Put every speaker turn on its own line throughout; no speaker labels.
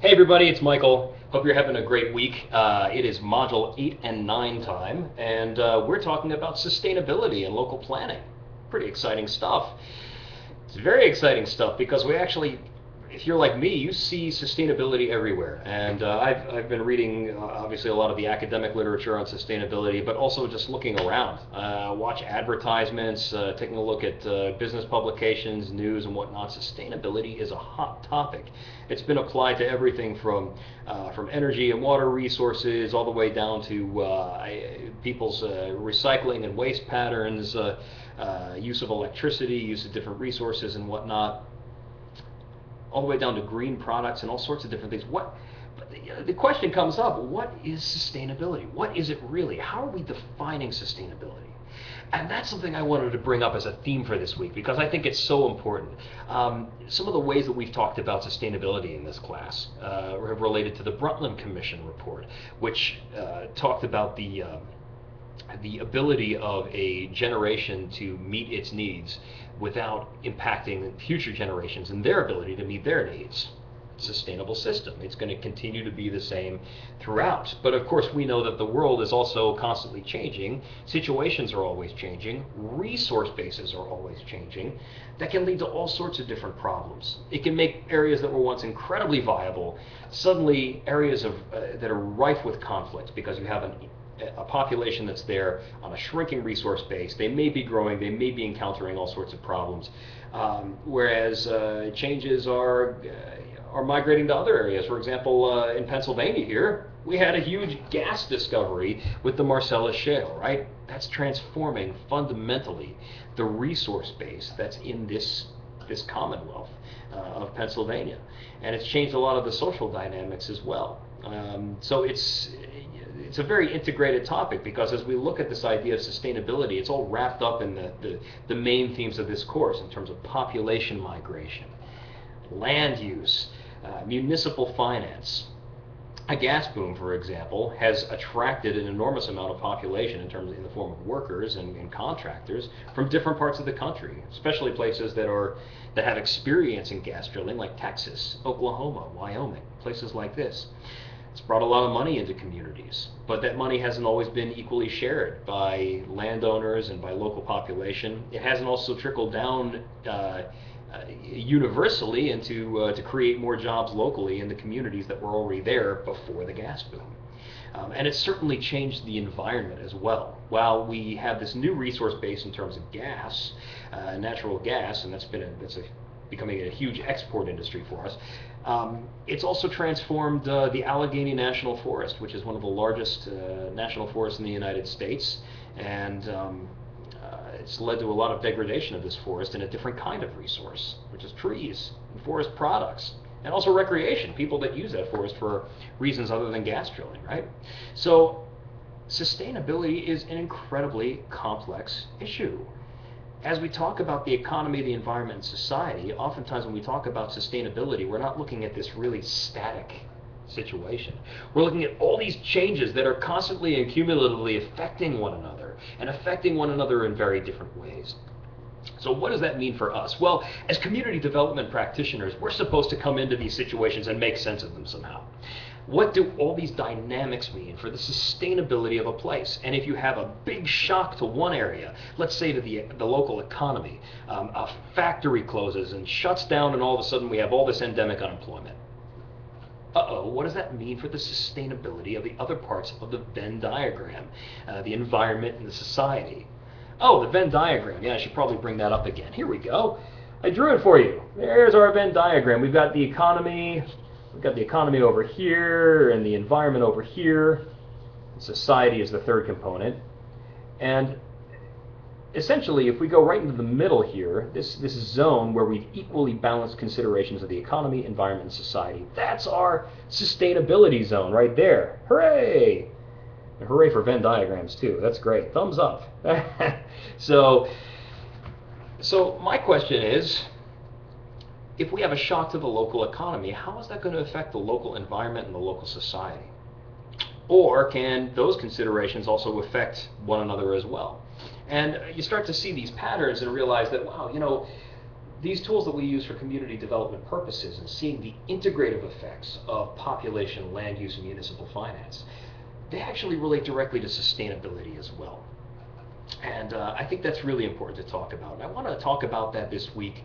Hey everybody, it's Michael. Hope you're having a great week. It is Module 8 and 9 time, and we're talking about sustainability and local planning. Pretty exciting stuff. It's very exciting stuff because we actually, if you're like me, you see sustainability everywhere. And I've been reading, obviously, a lot of the academic literature on sustainability, but also just looking around. Watch advertisements, taking a look at business publications, news, and whatnot. Sustainability is a hot topic. It's been applied to everything from energy and water resources all the way down to people's recycling and waste patterns, use of electricity, use of different resources and whatnot, all the way down to green products and all sorts of different things. The question comes up, what is sustainability? What is it really? How are we defining sustainability? And that's something I wanted to bring up as a theme for this week because I think it's so important. Some of the ways that we've talked about sustainability in this class have related to the Brundtland Commission report, which talked about the ability of a generation to meet its needs without impacting future generations and their ability to meet their needs. Sustainable system. It's going to continue to be the same throughout. But of course, we know that the world is also constantly changing. Situations are always changing. Resource bases are always changing. That can lead to all sorts of different problems. It can make areas that were once incredibly viable suddenly areas that are rife with conflict because you have a population that's there on a shrinking resource base. They may be growing, they may be encountering all sorts of problems, whereas changes are migrating to other areas. For example, in Pennsylvania here, we had a huge gas discovery with the Marcellus Shale, right? That's transforming fundamentally the resource base that's in this Commonwealth of Pennsylvania. And it's changed a lot of the social dynamics as well. So it's a very integrated topic because as we look at this idea of sustainability, it's all wrapped up in the main themes of this course in terms of population migration, land use, municipal finance. A gas boom, for example, has attracted an enormous amount of population in the form of workers and contractors from different parts of the country, especially places that have experience in gas drilling, like Texas, Oklahoma, Wyoming, places like this. It's brought a lot of money into communities, but that money hasn't always been equally shared by landowners and by local population. It hasn't also trickled down universally into to create more jobs locally in the communities that were already there before the gas boom. And it's certainly changed the environment as well. While we have this new resource base in terms of gas, natural gas, and that's becoming a huge export industry for us, it's also transformed the Allegheny National Forest, which is one of the largest national forests in the United States, and it's led to a lot of degradation of this forest in a different kind of resource, which is trees and forest products, and also recreation, people that use that forest for reasons other than gas drilling, right? So sustainability is an incredibly complex issue. As we talk about the economy, the environment, and society, oftentimes when we talk about sustainability, we're not looking at this really static situation. We're looking at all these changes that are constantly and cumulatively affecting one another, and affecting one another in very different ways. So what does that mean for us? Well, as community development practitioners, we're supposed to come into these situations and make sense of them somehow. What do all these dynamics mean for the sustainability of a place? And if you have a big shock to one area, let's say to the local economy, a factory closes and shuts down, and all of a sudden we have all this endemic unemployment. What does that mean for the sustainability of the other parts of the Venn diagram, the environment and the society? Oh, the Venn diagram. Yeah, I should probably bring that up again. Here we go. I drew it for you. There's our Venn diagram. We've got the economy. We've got the economy over here and the environment over here. Society is the third component. And essentially, if we go right into the middle here, this zone where we've equally balanced considerations of the economy, environment, and society, that's our sustainability zone right there. Hooray! And hooray for Venn diagrams too. That's great. Thumbs up. So my question is, if we have a shock to the local economy, how is that going to affect the local environment and the local society? Or can those considerations also affect one another as well? And you start to see these patterns and realize that, wow, these tools that we use for community development purposes and seeing the integrative effects of population, land use, and municipal finance, they actually relate directly to sustainability as well. And I think that's really important to talk about. And I want to talk about that this week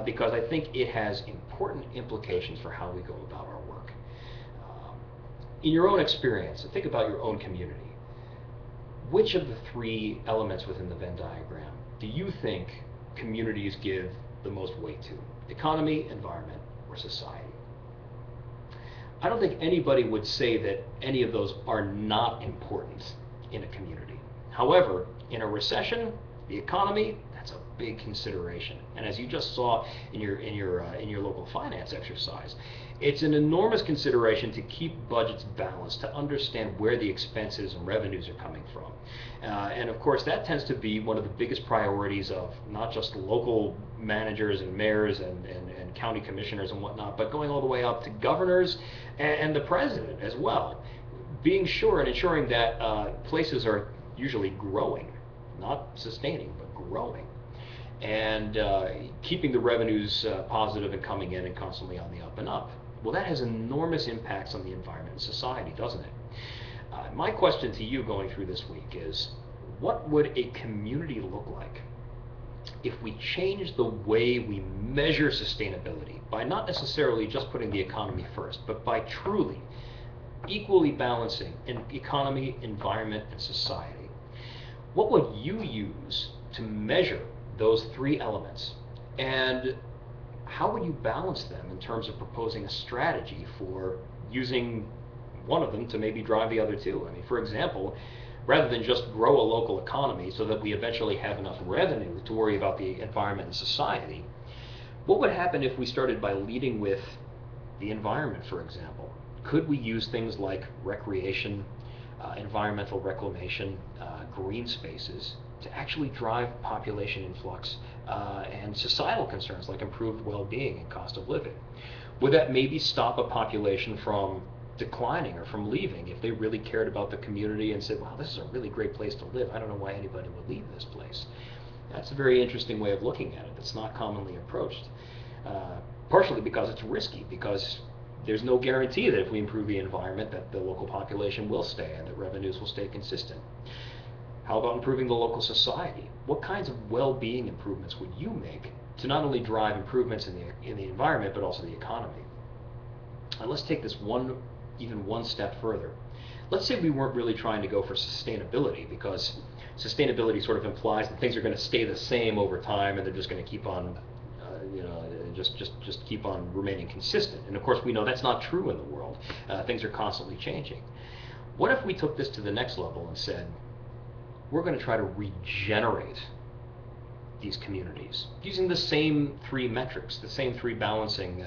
because I think it has important implications for how we go about our work. In your own experience, and think about your own community, which of the three elements within the Venn diagram do you think communities give the most weight to? Economy, environment, or society? I don't think anybody would say that any of those are not important in a community. However, in a recession, the economy, that's a big consideration. And as you just saw in your local finance exercise, it's an enormous consideration to keep budgets balanced, to understand where the expenses and revenues are coming from. And of course, that tends to be one of the biggest priorities of not just local managers and mayors and county commissioners and whatnot, but going all the way up to governors and the president as well. Being sure and ensuring that places are usually growing, not sustaining, but growing, and keeping the revenues positive and coming in and constantly on the up and up. Well, that has enormous impacts on the environment and society, doesn't it? My question to you going through this week is, what would a community look like if we change the way we measure sustainability by not necessarily just putting the economy first, but by truly equally balancing in economy, environment, and society? What would you use to measure those three elements? And how would you balance them in terms of proposing a strategy for using one of them to maybe drive the other two? I mean, for example, rather than just grow a local economy so that we eventually have enough revenue to worry about the environment and society, what would happen if we started by leading with the environment, for example? Could we use things like recreation, environmental reclamation, green spaces to actually drive population influx and societal concerns like improved well-being and cost of living? Would that maybe stop a population from declining or from leaving if they really cared about the community and said, wow, this is a really great place to live. I don't know why anybody would leave this place. That's a very interesting way of looking at it. It's not commonly approached. Partially because it's risky, because there's no guarantee that if we improve the environment that the local population will stay and that revenues will stay consistent. How about improving the local society? What kinds of well-being improvements would you make to not only drive improvements in the environment but also the economy? And let's take this even one step further. Let's say we weren't really trying to go for sustainability, because sustainability sort of implies that things are going to stay the same over time and they're just going to keep on just keep on remaining consistent. And of course we know that's not true in the world. Things are constantly changing. What if we took this to the next level and said, we're going to try to regenerate these communities using the same three metrics, the same three balancing,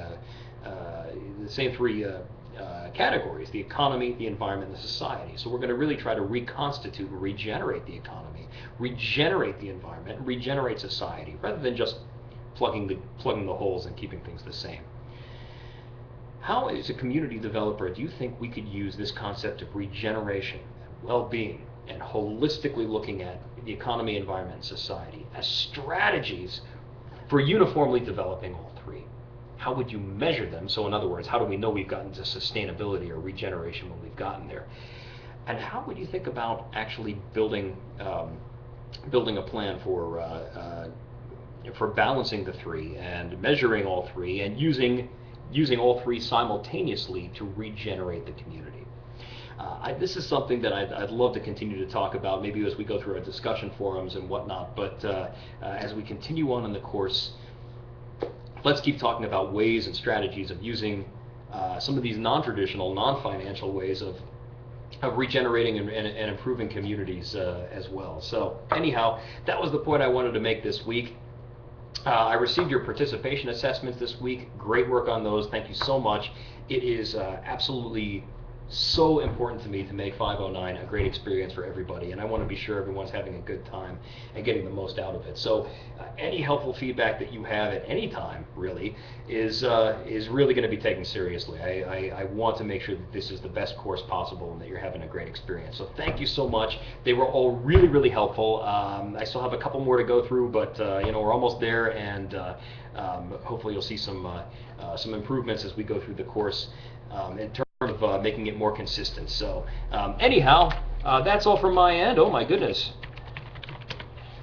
the same three categories: the economy, the environment, and the society. So we're going to really try to reconstitute and regenerate the economy, regenerate the environment, and regenerate society, rather than just plugging the holes and keeping things the same. How, as a community developer, do you think we could use this concept of regeneration and well-being and holistically looking at the economy, environment, and society as strategies for uniformly developing all three? How would you measure them? So in other words, how do we know we've gotten to sustainability or regeneration when we've gotten there? And how would you think about actually building a plan for balancing the three and measuring all three and using all three simultaneously to regenerate the community? This is something that I'd love to continue to talk about, maybe as we go through our discussion forums and whatnot, but as we continue on in the course, let's keep talking about ways and strategies of using some of these non-traditional, non-financial ways of regenerating and improving communities as well. So anyhow, that was the point I wanted to make this week. I received your participation assessments this week. Great work on those. Thank you so much. It is absolutely so important to me to make 509 a great experience for everybody, and I want to be sure everyone's having a good time and getting the most out of it. So any helpful feedback that you have at any time really is really going to be taken seriously. I want to make sure that this is the best course possible and that you're having a great experience. So thank you so much. They were all really, really helpful. I still have a couple more to go through, but we're almost there, and hopefully you'll see some improvements as we go through the course in terms of making it more consistent. So anyhow, that's all from my end. Oh my goodness.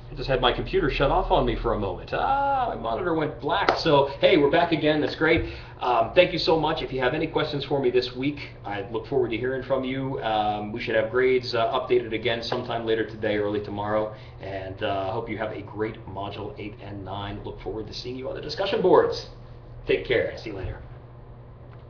I just had my computer shut off on me for a moment. My monitor went black. So hey, we're back again. That's great. Thank you so much. If you have any questions for me this week, I look forward to hearing from you. We should have grades updated again sometime later today, early tomorrow. And hope you have a great Module 8 and 9. Look forward to seeing you on the discussion boards. Take care. See you later.